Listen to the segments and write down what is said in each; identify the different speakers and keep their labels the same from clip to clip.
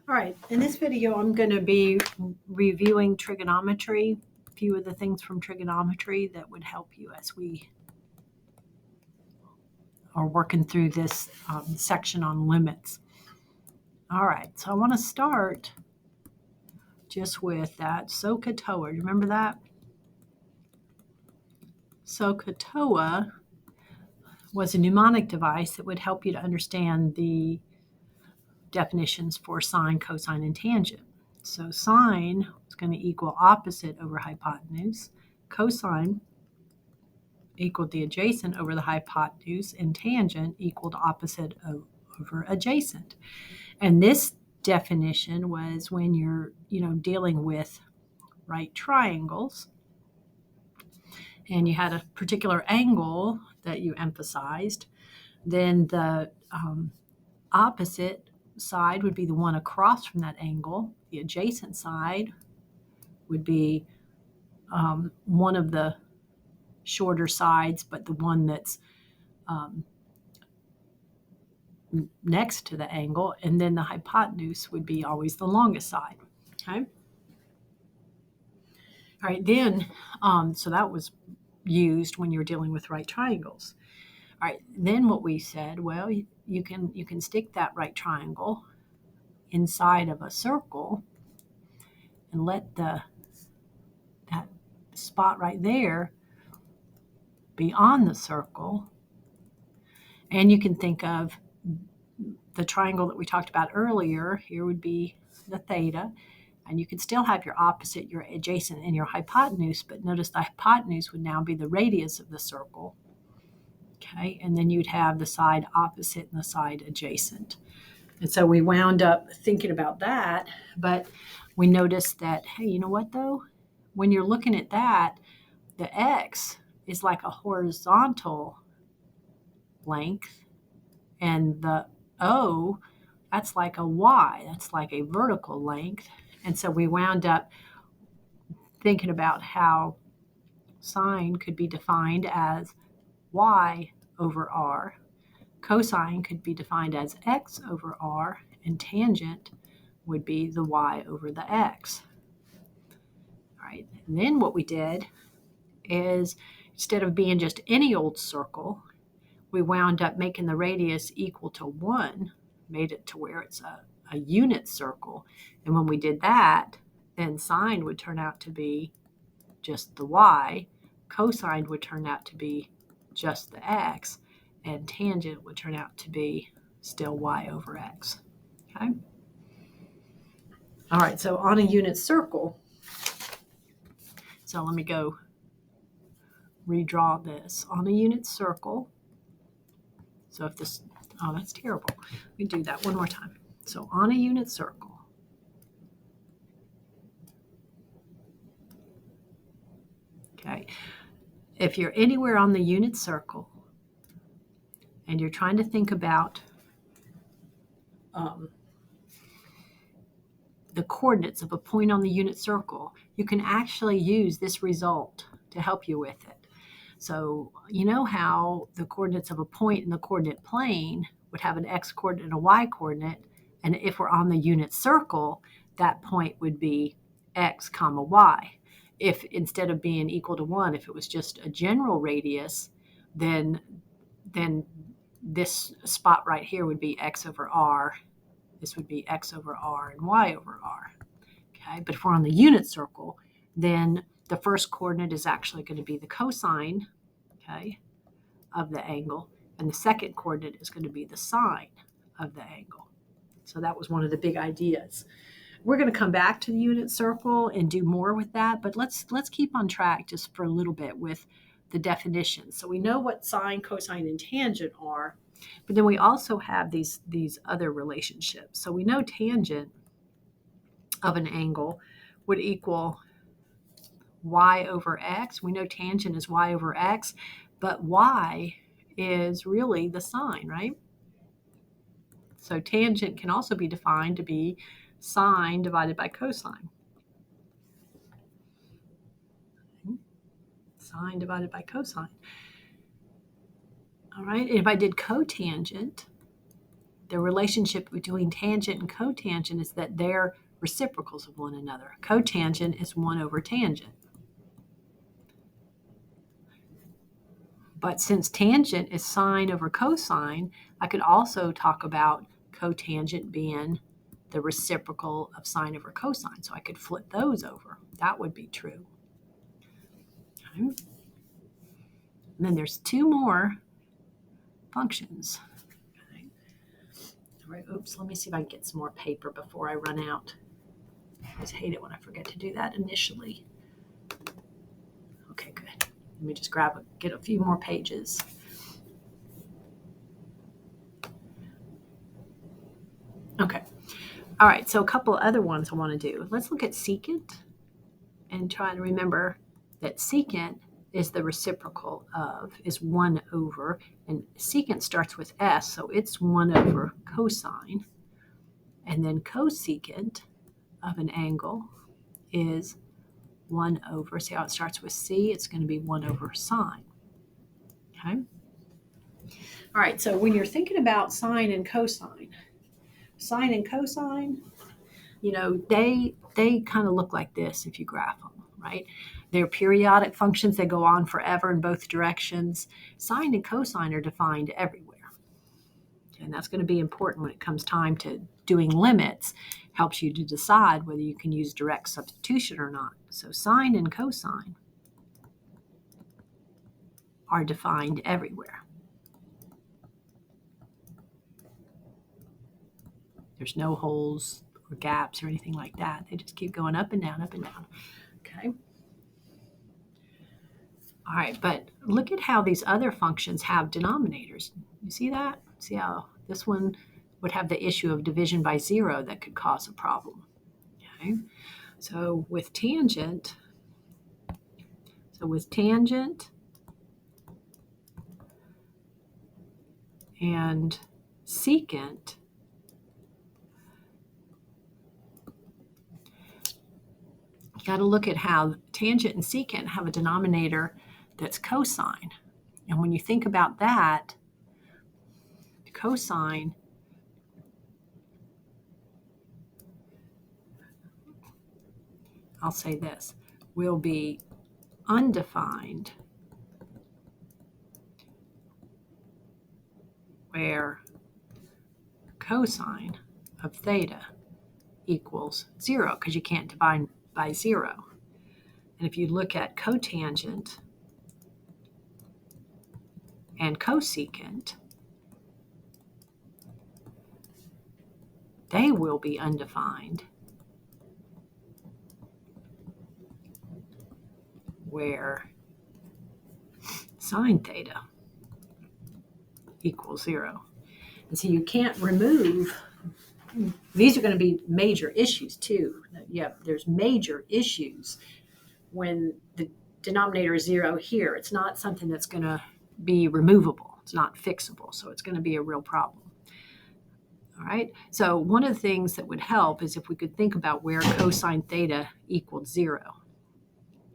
Speaker 1: All right, in this video, I'm going to be reviewing trigonometry, a few of the things from trigonometry that would help you as we are working through this section on limits. All right, so I want to start just with that SOHCAHTOA. Remember that? SOHCAHTOA was a mnemonic device that would help you to understand the definitions for sine, cosine, and tangent. So sine is going to equal opposite over hypotenuse. Cosine equaled the adjacent over the hypotenuse, and tangent equaled opposite over adjacent. And this definition was when you're, dealing with right triangles, and you had a particular angle that you emphasized, then the opposite side would be the one across from that angle. The adjacent side would be one of the shorter sides, but the one that's next to the angle, and then the hypotenuse would be always the longest side. Okay. All right, then, so that was used when you were dealing with right triangles. All right, then what we said, well, you can stick that right triangle inside of a circle and let that spot right there be on the circle. And you can think of the triangle that we talked about earlier. Here would be the theta, and you could still have your opposite, your adjacent, and your hypotenuse, but notice the hypotenuse would now be the radius of the circle. Okay, and then you'd have the side opposite and the side adjacent. And so we wound up thinking about that, but we noticed that, hey, you know what though? When you're looking at that, the x is like a horizontal length, and the O, that's like a y, that's like a vertical length. And so we wound up thinking about how sine could be defined as y over r, cosine could be defined as x over r, and tangent would be the y over the x. All right, and then what we did is, instead of being just any old circle, we wound up making the radius equal to 1, made it to where it's a unit circle. And when we did that, then sine would turn out to be just the y, cosine would turn out to be just the x, and tangent would turn out to be still y over x. Okay? All right, so on a unit circle, so let me go redraw this. On a unit circle, so if this, oh, that's terrible. We do that one more time. So on a unit circle, okay, if you're anywhere on the unit circle and you're trying to think about the coordinates of a point on the unit circle, you can actually use this result to help you with it. So you know how the coordinates of a point in the coordinate plane would have an x coordinate and a y coordinate, and if we're on the unit circle, that point would be x comma y. If instead of being equal to 1, if it was just a general radius, then this spot right here would be x over r. This would be x over r and y over r. Okay, but if we're on the unit circle, then the first coordinate is actually going to be the cosine, okay, of the angle, and the second coordinate is going to be the sine of the angle. So that was one of the big ideas. We're going to come back to the unit circle and do more with that, but let's keep on track just for a little bit with the definitions. So we know what sine, cosine, and tangent are, but then we also have these other relationships. So we know tangent of an angle would equal y over x. We know tangent is y over x, but y is really the sine, right? So tangent can also be defined to be sine divided by cosine. Sine divided by cosine. All right, and if I did cotangent, the relationship between tangent and cotangent is that they're reciprocals of one another. Cotangent is 1 over tangent. But since tangent is sine over cosine, I could also talk about cotangent being the reciprocal of sine over cosine. So I could flip those over. That would be true. Okay. And then there's 2 more functions. Okay. All right, oops, let me see if I can get some more paper before I run out. I always hate it when I forget to do that initially. Okay, good. Let me just get a few more pages. Okay. All right, so a couple of other ones I want to do. Let's look at secant and try to remember that secant is the reciprocal of, is 1 over, and secant starts with s, so it's 1 over cosine. And then cosecant of an angle is 1 over, see how it starts with c? It's going to be 1 over sine. Okay? All right, so when you're thinking about sine and cosine, they kind of look like this if you graph them, right? They're periodic functions. They go on forever in both directions. Sine and cosine are defined everywhere. And that's going to be important when it comes time to doing limits. Helps you to decide whether you can use direct substitution or not. So sine and cosine are defined everywhere. There's no holes or gaps or anything like that. They just keep going up and down, up and down. Okay. All right, but look at how these other functions have denominators. You see that? See how this one would have the issue of division by 0 that could cause a problem. Okay. So with tangent and secant, you got to look at how tangent and secant have a denominator that's cosine. And when you think about that, cosine I'll say this, will be undefined where cosine of theta equals 0, because you can't divide by 0. And if you look at cotangent and cosecant, they will be undefined where sine theta equals 0. And so you can't remove, these are going to be major issues too. Yeah, there's major issues when the denominator is 0 here. It's not something that's going to be removable. It's not fixable. So it's going to be a real problem. All right. So one of the things that would help is if we could think about where cosine theta equals 0.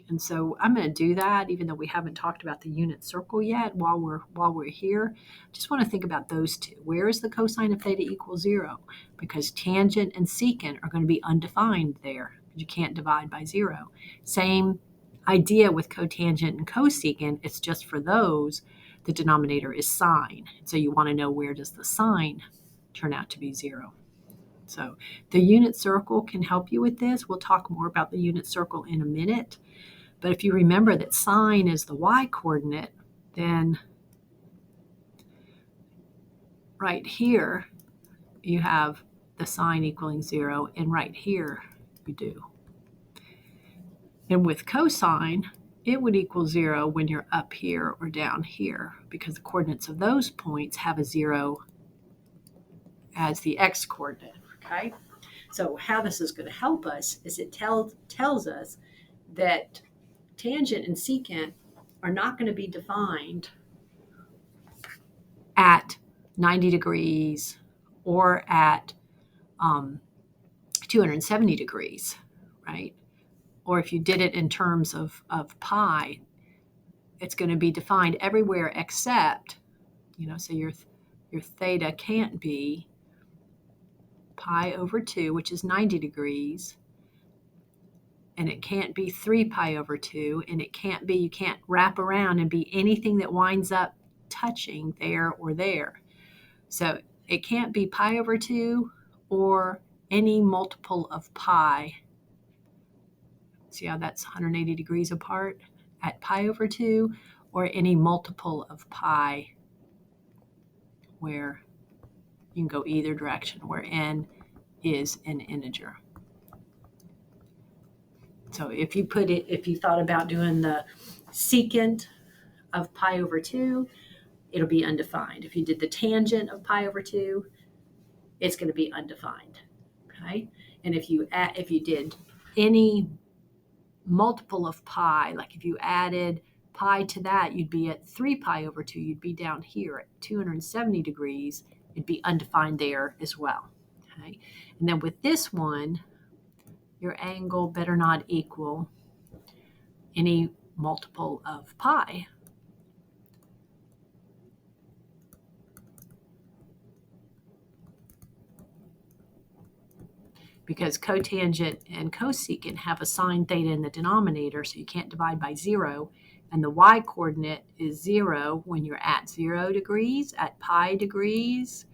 Speaker 1: And so I'm going to do that, even though we haven't talked about the unit circle yet while we're here. Just want to think about those two. Where is the cosine of theta equals 0? Because tangent and secant are going to be undefined there. You can't divide by 0. Same idea with cotangent and cosecant. It's just for those, the denominator is sine. So you want to know, where does the sine turn out to be 0? So the unit circle can help you with this. We'll talk more about the unit circle in a minute. But if you remember that sine is the y-coordinate, then right here you have the sine equaling 0, and right here you do. And with cosine, it would equal 0 when you're up here or down here, because the coordinates of those points have a 0 as the x-coordinate. Okay? So how this is going to help us is it tells us that tangent and secant are not going to be defined at 90 degrees or at 270 degrees, right? Or if you did it in terms of pi, it's going to be defined everywhere except, so your theta can't be pi over 2, which is 90 degrees. And it can't be 3 pi over 2. And it can't be, you can't wrap around and be anything that winds up touching there or there. So it can't be pi over 2 or any multiple of pi. See how that's 180 degrees apart at pi over 2, or any multiple of pi where you can go either direction, where n is an integer. So if you thought about doing the secant of pi over 2, it'll be undefined. If you did the tangent of pi over 2, it's going to be undefined. Okay? And if you did any multiple of pi, like if you added pi to that, you'd be at 3 pi over 2. You'd be down here at 270 degrees. It'd be undefined there as well. Okay? And then with this one, your angle better not equal any multiple of pi. Because cotangent and cosecant have a sine theta in the denominator, so you can't divide by 0. And the y-coordinate is 0 when you're at 0 degrees, at pi degrees,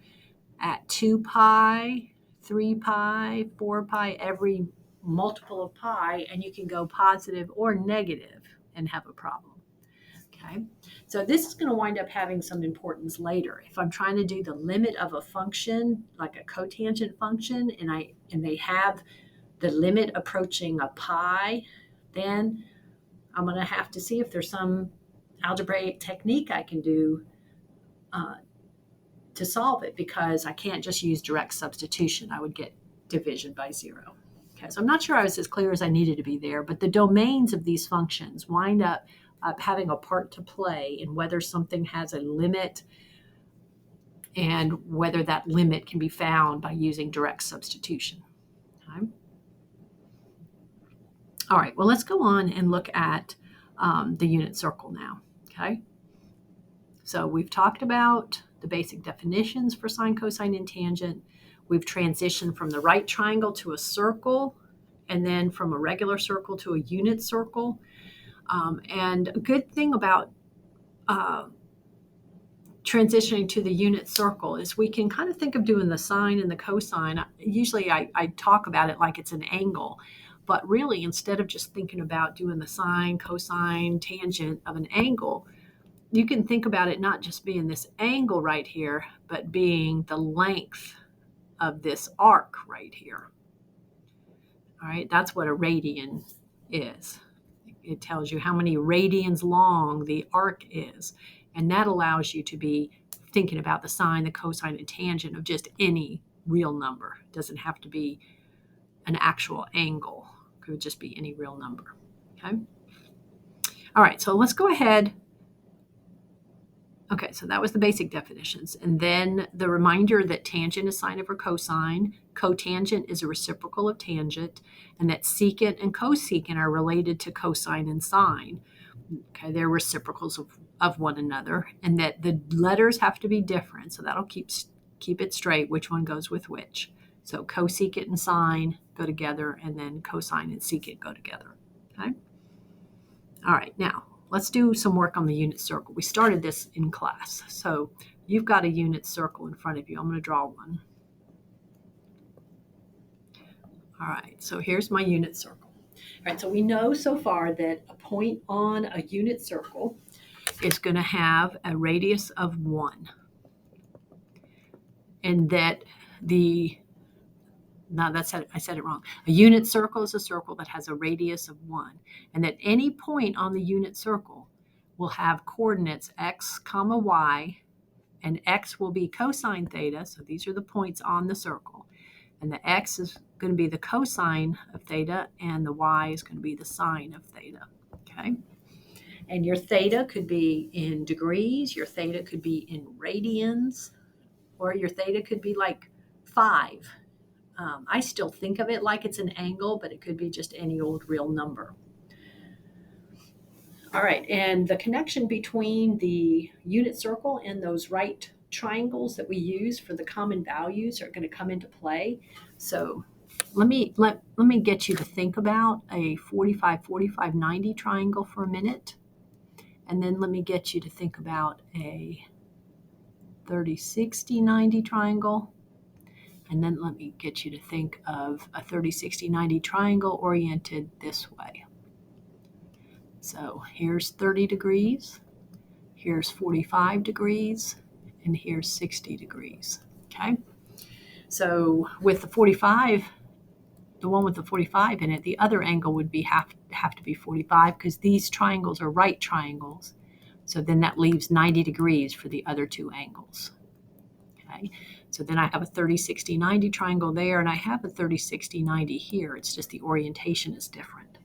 Speaker 1: at 2 pi, 3 pi, 4 pi, every multiple of pi, and you can go positive or negative and have a problem. Okay, so this is going to wind up having some importance later. If I'm trying to do the limit of a function, like a cotangent function, and they have the limit approaching a pi, then I'm going to have to see if there's some algebraic technique I can do to solve it, because I can't just use direct substitution. I would get division by 0. Okay, so I'm not sure I was as clear as I needed to be there, but the domains of these functions wind up having a part to play in whether something has a limit and whether that limit can be found by using direct substitution. Okay. All right, well, let's go on and look at the unit circle now. Okay, so we've talked about the basic definitions for sine, cosine, and tangent. We've transitioned from the right triangle to a circle, and then from a regular circle to a unit circle. And a good thing about transitioning to the unit circle is we can kind of think of doing the sine and the cosine. Usually I talk about it like it's an angle, but really instead of just thinking about doing the sine, cosine, tangent of an angle, you can think about it not just being this angle right here, but being the length of this arc right here. All right, that's what a radian is. It tells you how many radians long the arc is. And that allows you to be thinking about the sine, the cosine, and tangent of just any real number. It doesn't have to be an actual angle. It could just be any real number. Okay. All right, so let's go ahead. Okay, so that was the basic definitions. And then the reminder that tangent is sine over cosine, cotangent is a reciprocal of tangent, and that secant and cosecant are related to cosine and sine. Okay, they're reciprocals of one another, and that the letters have to be different, so that'll keep it straight which one goes with which. So cosecant and sine go together, and then cosine and secant go together. Okay. All right, now let's do some work on the unit circle. We started this in class. So you've got a unit circle in front of you. I'm going to draw one. All right, so here's my unit circle. All right, so we know so far that a point on a unit circle is going to have a radius of 1. And that I said it wrong. A unit circle is a circle that has a radius of 1, and that any point on the unit circle will have coordinates x, comma, y, and x will be cosine theta, so these are the points on the circle, and the x is going to be the cosine of theta, and the y is going to be the sine of theta. Okay, and your theta could be in degrees, your theta could be in radians, or your theta could be like 5. I still think of it like it's an angle, but it could be just any old real number. All right, and the connection between the unit circle and those right triangles that we use for the common values are going to come into play. So let me get you to think about a 45, 45, 90 triangle for a minute. And then let me get you to think about a 30, 60, 90 triangle. And then let me get you to think of a 30, 60, 90 triangle oriented this way. So here's 30 degrees, here's 45 degrees, and here's 60 degrees. Okay. So with the 45, the one with the 45 in it, the other angle would be have to be 45 because these triangles are right triangles. So then that leaves 90 degrees for the other two angles. Okay. So then I have a 30, 60, 90 triangle there, and I have a 30, 60, 90 here. It's just the orientation is different.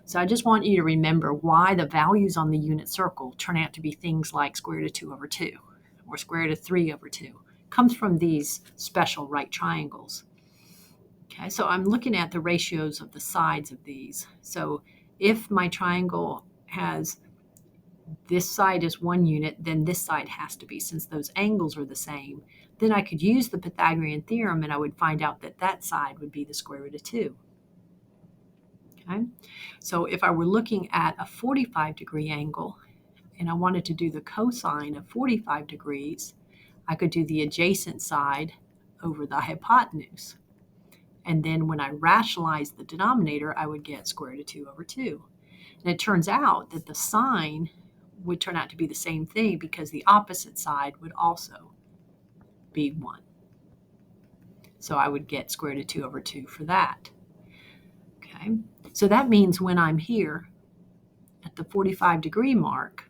Speaker 1: So I just want you to remember why the values on the unit circle turn out to be things like square root of 2 over 2 or square root of 3 over 2. It comes from these special right triangles. Okay, so I'm looking at the ratios of the sides of these. So if my triangle has this side is 1 unit, then this side has to be, since those angles are the same. Then I could use the Pythagorean theorem and I would find out that that side would be the square root of 2. Okay? So if I were looking at a 45-degree angle and I wanted to do the cosine of 45 degrees, I could do the adjacent side over the hypotenuse. And then when I rationalize the denominator, I would get square root of 2 over 2. And it turns out that the sine would turn out to be the same thing because the opposite side would also be 1. So I would get square root of 2 over 2 for that. Okay, so that means when I'm here at the 45-degree mark,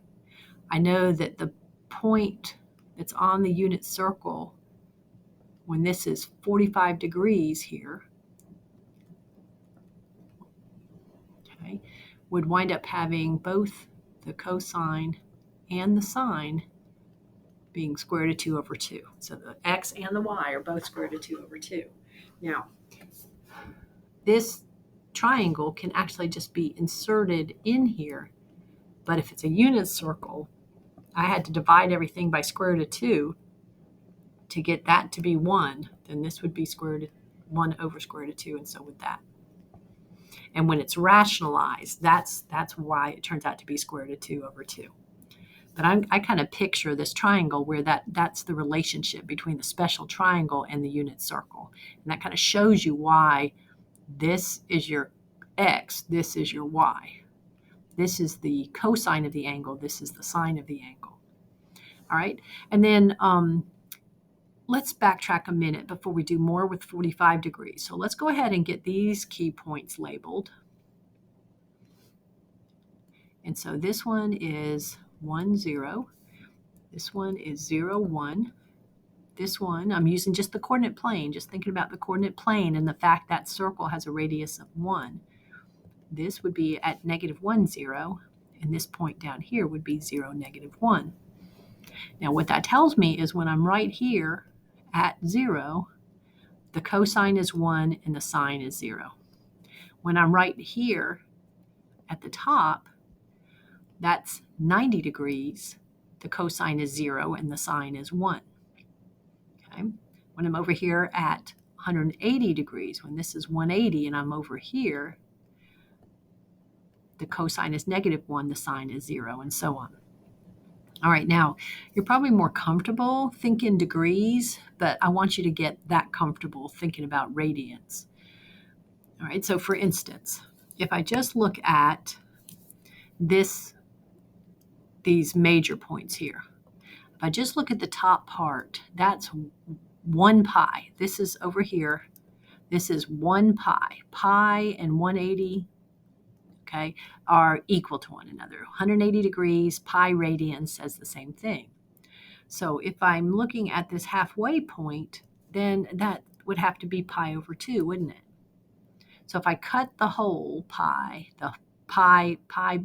Speaker 1: I know that the point that's on the unit circle, when this is 45 degrees here, okay, would wind up having both the cosine and the sine being square root of 2 over 2. So the x and the y are both square root of 2 over 2. Now, this triangle can actually just be inserted in here, but if it's a unit circle, I had to divide everything by square root of 2 to get that to be 1. Then this would be square root of 1 over square root of 2, and so would that. And when it's rationalized, that's why it turns out to be square root of 2 over 2. But I kind of picture this triangle where that's the relationship between the special triangle and the unit circle. And that kind of shows you why this is your x, this is your y. This is the cosine of the angle, this is the sine of the angle. All right, and then let's backtrack a minute before we do more with 45 degrees. So let's go ahead and get these key points labeled. And so this one is 1, 0. This one is 0, 1. This one, I'm using just the coordinate plane, just thinking about the coordinate plane and the fact that circle has a radius of 1. This would be at -1, 0, and this point down here would be 0, -1. Now what that tells me is when I'm right here at 0, the cosine is 1 and the sine is 0. When I'm right here at the top, that's 90 degrees. The cosine is 0 and the sine is 1. Okay. When I'm over here at 180 degrees, when this is 180 and I'm over here, the cosine is -1, the sine is 0, and so on. All right, now you're probably more comfortable thinking degrees, but I want you to get that comfortable thinking about radians. All right, so for instance, if I just look at these major points here, if I just look at the top part, that's 1 pi. This is over here. This is 1 pi. Pi and 180, okay, are equal to one another. 180 degrees, pi radians says the same thing. So if I'm looking at this halfway point, then that would have to be pi over 2, wouldn't it? So if I cut the whole pi,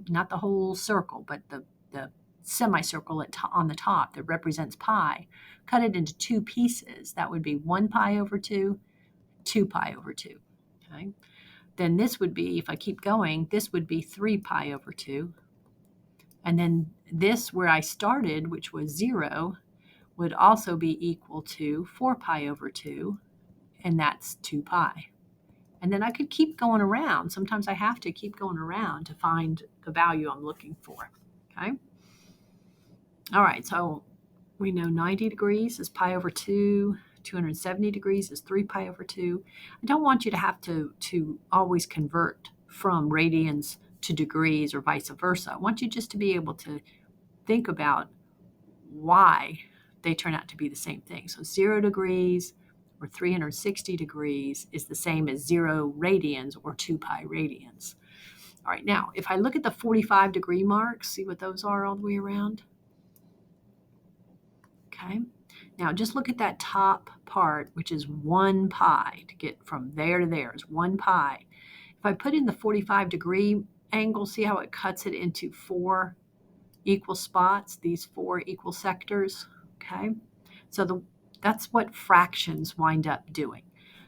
Speaker 1: not the whole circle, but the semicircle on the top that represents pi, cut it into 2 pieces, that would be 1 pi over 2, 2 pi over 2. Okay? Then this would be, if I keep going, this would be 3 pi over 2. And then this, where I started, which was 0, would also be equal to 4 pi over 2, and that's 2 pi. And then I could keep going around. Sometimes I have to keep going around to find the value I'm looking for, okay? All right, so we know 90 degrees is pi over 2, 270 degrees is 3 pi over 2. I don't want you to have to always convert from radians to degrees or vice versa. I want you just to be able to think about why they turn out to be the same thing. So 0 degrees or 360 degrees is the same as 0 radians or 2 pi radians. All right, now if I look at the 45 degree marks, see what those are all the way around? Okay, now just look at that top part, which is 1 pi. To get from there to there is 1 pi. If I put in the 45 degree angle, see how it cuts it into 4 equal spots, these 4 equal sectors, okay? So that's what fractions wind up doing.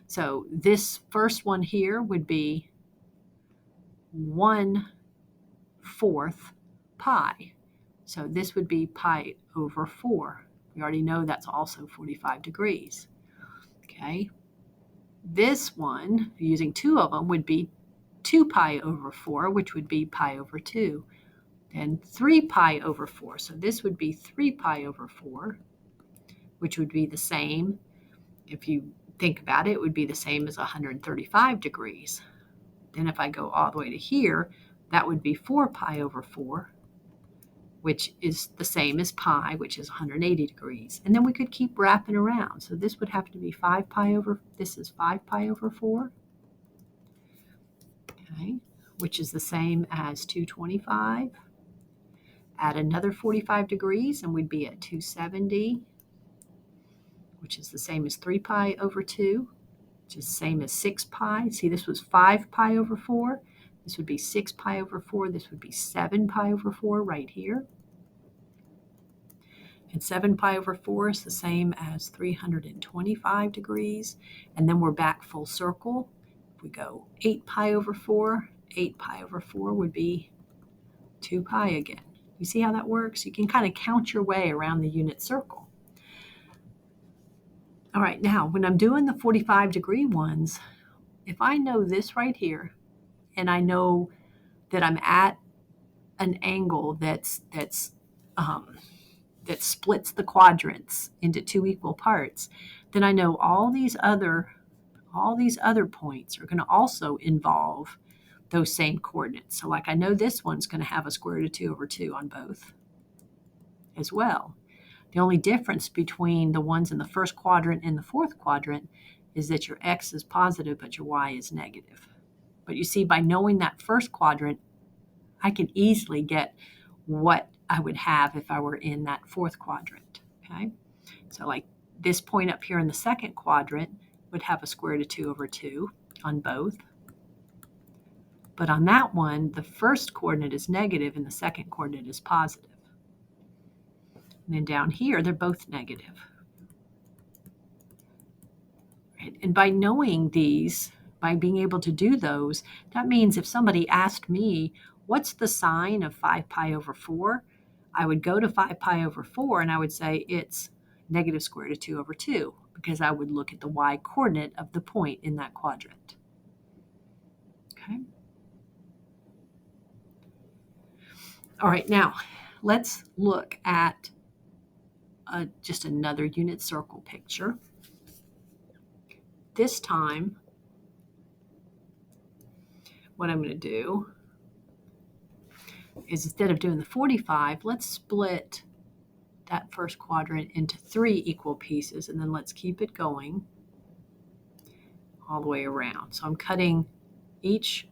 Speaker 1: So this first one here would be 1/4 pi. So this would be pi over 4. We already know that's also 45 degrees, okay? This one, using 2 of them, would be 2 pi over 4, which would be pi over 2. And 3 pi over 4. So this would be 3 pi over 4, which would be the same. If you think about it, it would be the same as 135 degrees. Then if I go all the way to here, that would be 4 pi over 4, which is the same as pi, which is 180 degrees. And then we could keep wrapping around. So this would have to be 5 pi over, this is 5 pi over 4, okay, which is the same as 225. Add another 45 degrees and we'd be at 270, which is the same as 3 pi over 2, which is the same as 6 pi. See, this was 5 pi over 4. This would be 6 pi over 4. This would be 7 pi over 4 right here. And 7 pi over 4 is the same as 325 degrees. And then we're back full circle. If we go 8 pi over 4, 8 pi over 4 would be 2 pi again. You see how that works? You can kind of count your way around the unit circle. All right, now when I'm doing the 45 degree ones, if I know this right here, and I know that I'm at an angle that splits the quadrants into 2 equal parts, then I know all these other points are going to also involve those same coordinates. So like I know this one's going to have a square root of 2 over 2 on both as well. The only difference between the ones in the first quadrant and the fourth quadrant is that your x is positive, but your y is negative. But you see, by knowing that first quadrant, I can easily get what I would have if I were in that fourth quadrant, okay? So like this point up here in the second quadrant would have a square root of 2 over 2 on both. But on that one, the first coordinate is negative and the second coordinate is positive. And then down here, they're both negative. Right? And by knowing these, by being able to do those, that means if somebody asked me, what's the sign of 5 pi over 4? I would go to 5 pi over 4 and I would say it's negative square root of 2 over 2, because I would look at the y coordinate of the point in that quadrant. Okay. All right, now let's look at just another unit circle picture. This time, what I'm going to do is instead of doing the 45, let's split that first quadrant into 3 equal pieces, and then let's keep it going all the way around. So I'm cutting each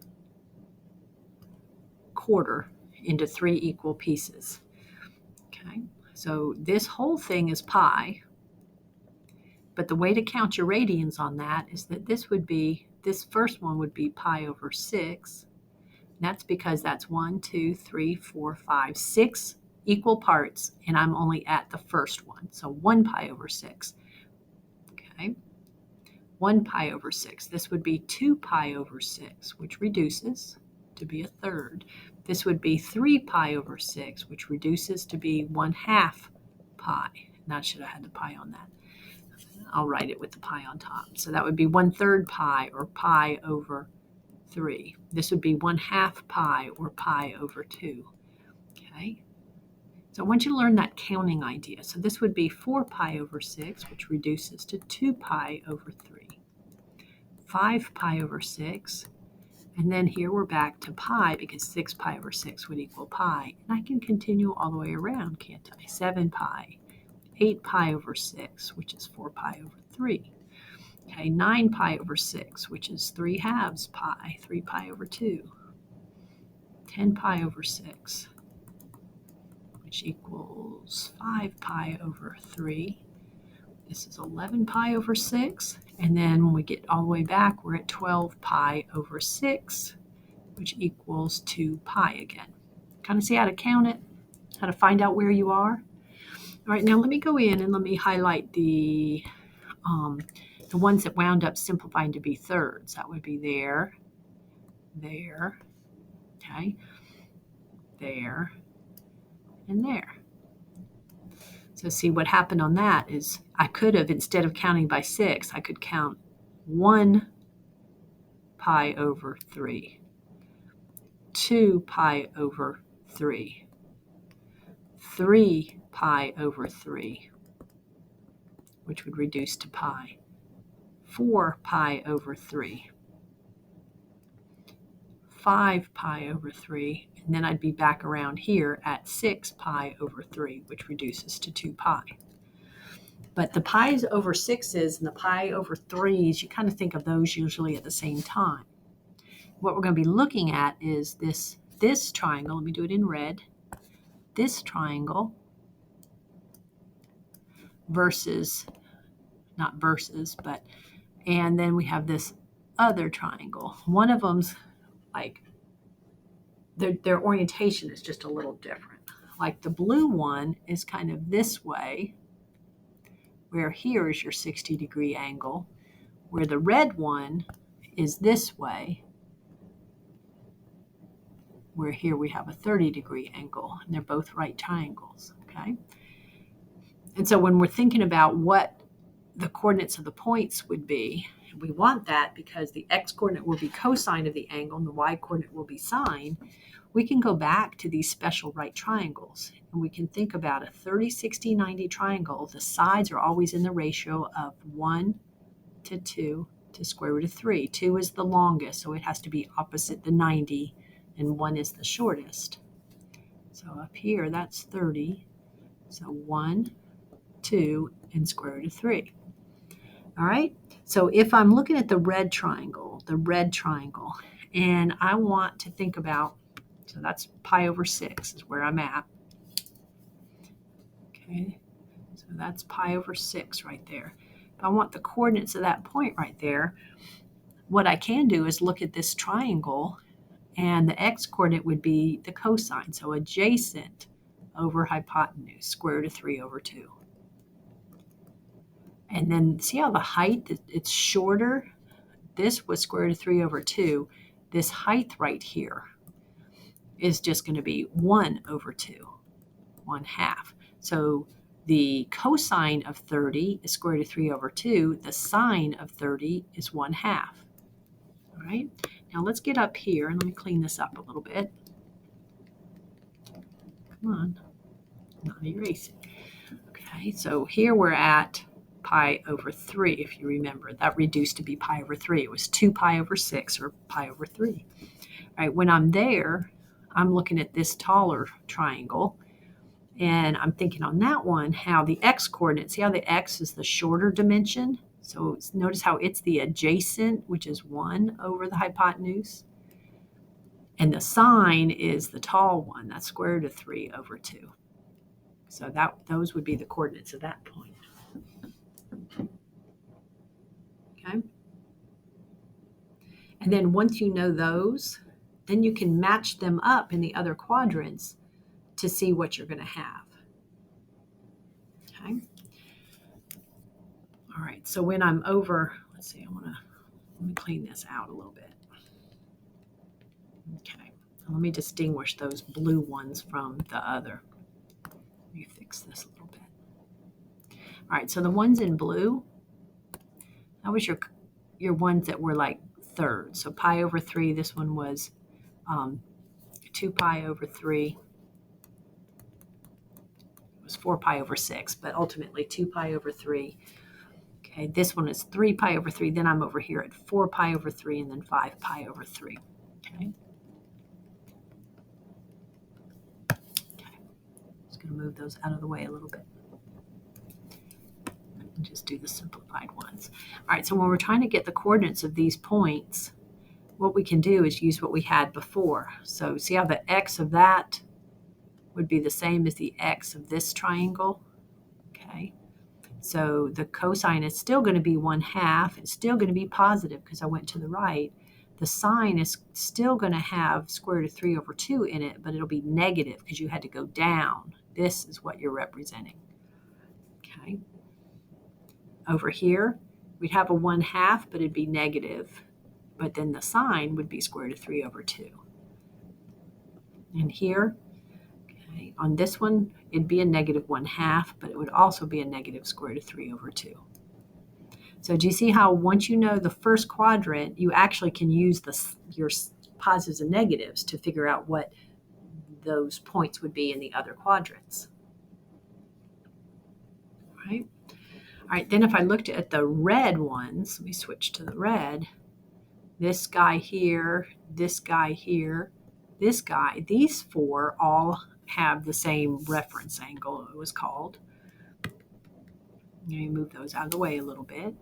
Speaker 1: quarter into 3 equal pieces. Okay, so this whole thing is pi, but the way to count your radians on that is that this first one would be pi over 6. That's because that's 1, 2, 3, 4, 5, 6 equal parts, and I'm only at the first one. So 1 pi over 6. Okay, 1 pi over 6. This would be 2 pi over 6, which reduces to be a third. This would be 3 pi over 6, which reduces to be 1/2 pi. And I should have had the pi on that. I'll write it with the pi on top. So that would be 1/3 pi, or pi over 3. This would be 1/2 pi, or pi over 2. Okay. So I want you to learn that counting idea. So this would be 4 pi over 6, which reduces to 2 pi over 3. 5 pi over 6. And then here we're back to pi, because 6 pi over 6 would equal pi. And I can continue all the way around, can't I? 7 pi. 8 pi over 6, which is 4 pi over 3. Okay, 9 pi over 6, which is 3/2 pi, 3 pi over 2. 10 pi over 6, which equals 5 pi over 3. This is 11 pi over 6. And then when we get all the way back, we're at 12 pi over 6, which equals 2 pi again. Kind of see how to count it, how to find out where you are. All right, now let me go in and let me highlight the ones that wound up simplifying to be thirds. That would be there, there, okay, there, and there. So see, what happened on that is I could have, instead of counting by 6, I could count 1 pi over 3, 2 pi over 3, 3 pi over 3, which would reduce to pi, 4 pi over 3, 5 pi over 3, and then I'd be back around here at 6 pi over 3, which reduces to 2 pi. But the pi's over 6s and the pi over 3s, you kind of think of those usually at the same time. What we're going to be looking at is this triangle. Let me do it in red. This triangle versus, not versus, but, and then we have this other triangle. One of them's like, their orientation is just a little different. Like the blue one is kind of this way, where here is your 60-degree angle, where the red one is this way, where here we have a 30-degree angle, and they're both right triangles, okay? And so when we're thinking about what the coordinates of the points would be, we want that because the x-coordinate will be cosine of the angle and the y-coordinate will be sine, we can go back to these special right triangles, and we can think about a 30, 60, 90 triangle. The sides are always in the ratio of 1 to 2 to square root of 3. 2 is the longest, so it has to be opposite the 90, and 1 is the shortest. So up here, that's 30. So 1, 2, and square root of 3. All right, so if I'm looking at the red triangle, and I want to think about, so that's pi over 6 is where I'm at. Okay, so that's pi over 6 right there. If I want the coordinates of that point right there, what I can do is look at this triangle, and the x-coordinate would be the cosine, so adjacent over hypotenuse, square root of 3 over 2. And then see how the height, it's shorter? This was square root of 3 over 2. This height right here is just going to be 1 over 2, 1/2. So the cosine of 30 is square root of 3 over 2. The sine of 30 is 1/2. All right, now let's get up here and let me clean this up a little bit. Come on, not erasing. Okay, so here we're at pi over 3, if you remember. That reduced to be pi over 3. It was 2 pi over 6, or pi over 3. All right, when I'm there, I'm looking at this taller triangle, and I'm thinking on that one how the x-coordinate, see how the x is the shorter dimension? So notice how it's the adjacent, which is 1 over the hypotenuse. And the sine is the tall one. That's square root of 3 over 2. So those would be the coordinates of that point. Okay? And then once you know those, then you can match them up in the other quadrants to see what you're going to have. Okay? All right, so when I'm over, let's see, let me clean this out a little bit. Okay, let me distinguish those blue ones from the other. Let me fix this a little bit. All right, so the ones in blue, that was your ones that were like thirds. So pi over 3, this one was 2 pi over 3. It was 4 pi over 6, but ultimately 2 pi over 3. Okay, this one is 3 pi over 3. Then I'm over here at 4 pi over 3 and then 5 pi over 3. Okay. Just going to move those out of the way a little bit. And just do the simplified ones. All right, so when we're trying to get the coordinates of these points, what we can do is use what we had before. So see how the x of that would be the same as the x of this triangle? Okay. So the cosine is still going to be 1/2. It's still going to be positive because I went to the right. The sine is still going to have square root of 3 over 2 in it, but it'll be negative because you had to go down. This is what you're representing. Okay. Over here, we'd have a 1/2, but it'd be negative. But then the sine would be square root of 3 over 2. And here, okay, on this one, it'd be a negative 1/2, but it would also be a negative square root of 3 over 2. So do you see how once you know the first quadrant, you actually can use your positives and negatives to figure out what those points would be in the other quadrants? All right. All right, then if I looked at the red ones, let me switch to the red. This guy here, this guy here, this guy, these four all have the same reference angle, it was called. Let me move those out of the way a little bit.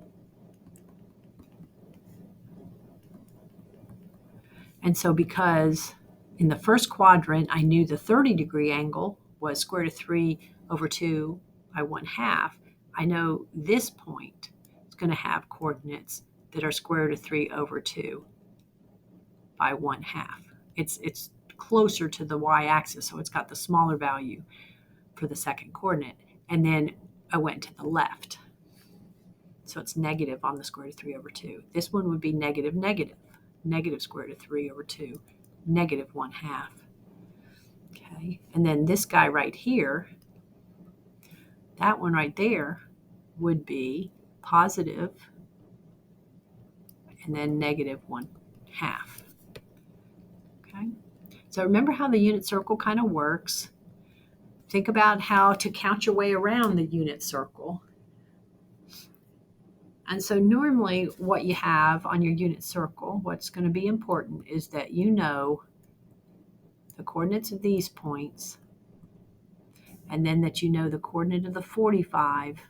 Speaker 1: And so because in the first quadrant, I knew the 30-degree angle was square root of 3 over 2 by 1/2, I know this point is going to have coordinates that are square root of 3 over 2 by 1/2. It's closer to the y-axis, so it's got the smaller value for the second coordinate. And then I went to the left. So it's negative on the square root of 3 over 2. This one would be negative, negative. Negative square root of 3 over 2, negative 1/2. Okay, and then this guy right here, that one right there would be positive and then negative 1/2. Okay, so remember how the unit circle kind of works. Think about how to count your way around the unit circle. And so normally what you have on your unit circle, what's going to be important is that you know the coordinates of these points, and then that you know the coordinate of the 45,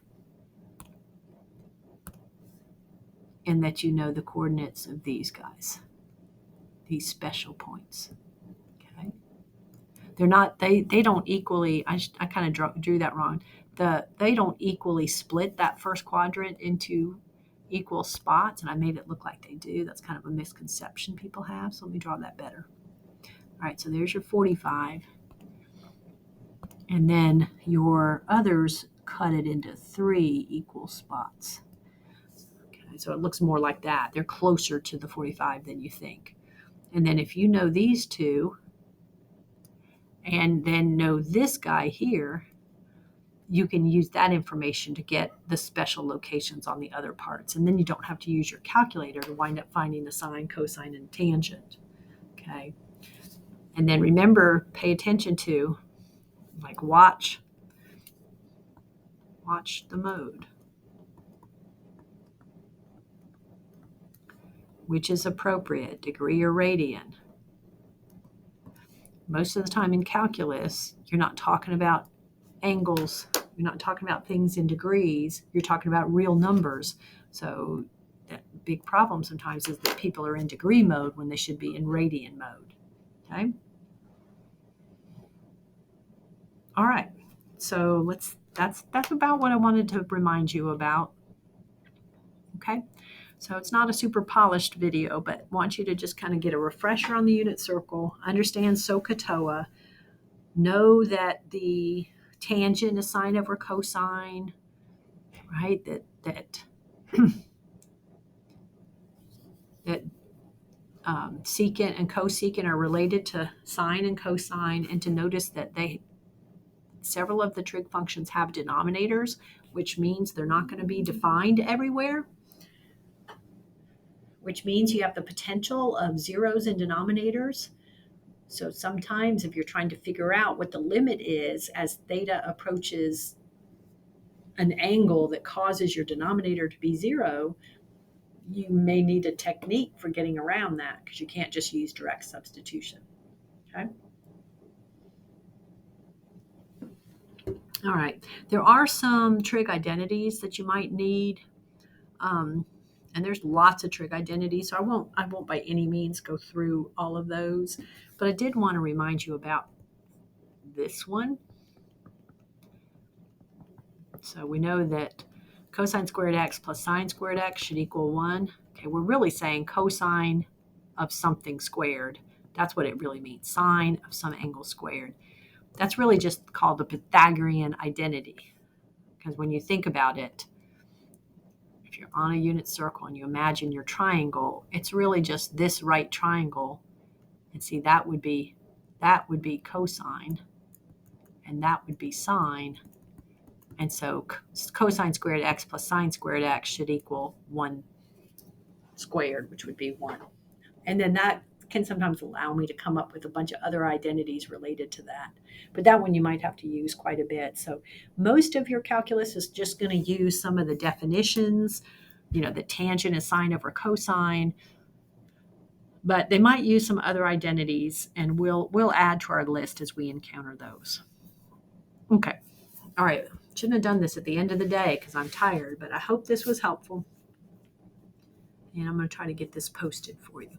Speaker 1: and that you know the coordinates of these guys, these special points. Okay, they're not, they don't equally, I kind of drew that wrong. They don't equally split that first quadrant into equal spots, and I made it look like they do. That's kind of a misconception people have, so let me draw that better. All right, so there's your 45. And then your others cut it into 3 equal spots. Okay, so it looks more like that. They're closer to the 45 than you think. And then if you know these two, and then know this guy here, you can use that information to get the special locations on the other parts. And then you don't have to use your calculator to wind up finding the sine, cosine, and tangent. Okay. And then remember, pay attention to, like, watch the mode. Which is appropriate, degree or radian? Most of the time in calculus, you're not talking about angles. You're not talking about things in degrees. You're talking about real numbers. So that big problem sometimes is that people are in degree mode when they should be in radian mode. Okay. All right. So that's about what I wanted to remind you about. Okay. So it's not a super polished video, but I want you to just kind of get a refresher on the unit circle, understand SOHCAHTOA, know that the tangent is sine over cosine, right? That secant and cosecant are related to sine and cosine, and to notice that several of the trig functions have denominators, which means they're not going to be defined everywhere, which means you have the potential of zeros and denominators. So sometimes if you're trying to figure out what the limit is as theta approaches an angle that causes your denominator to be zero, you may need a technique for getting around that because you can't just use direct substitution. Okay. All right. There are some trig identities that you might need. And there's lots of trig identities, so I won't by any means go through all of those, but I did want to remind you about this one. So we know that cosine squared x plus sine squared x should equal 1. Okay, we're really saying cosine of something squared. That's what it really means, sine of some angle squared. That's really just called the Pythagorean identity, because when you think about it, if you're on a unit circle and you imagine your triangle, it's really just this right triangle. And see, that would be cosine, and that would be sine. And so cosine squared x plus sine squared x should equal 1 squared, which would be 1. And then that can sometimes allow me to come up with a bunch of other identities related to that. But that one you might have to use quite a bit. So most of your calculus is just going to use some of the definitions, the tangent is sine over cosine, but they might use some other identities, and we'll add to our list as we encounter those. Okay. All right. Shouldn't have done this at the end of the day because I'm tired, but I hope this was helpful. And I'm going to try to get this posted for you.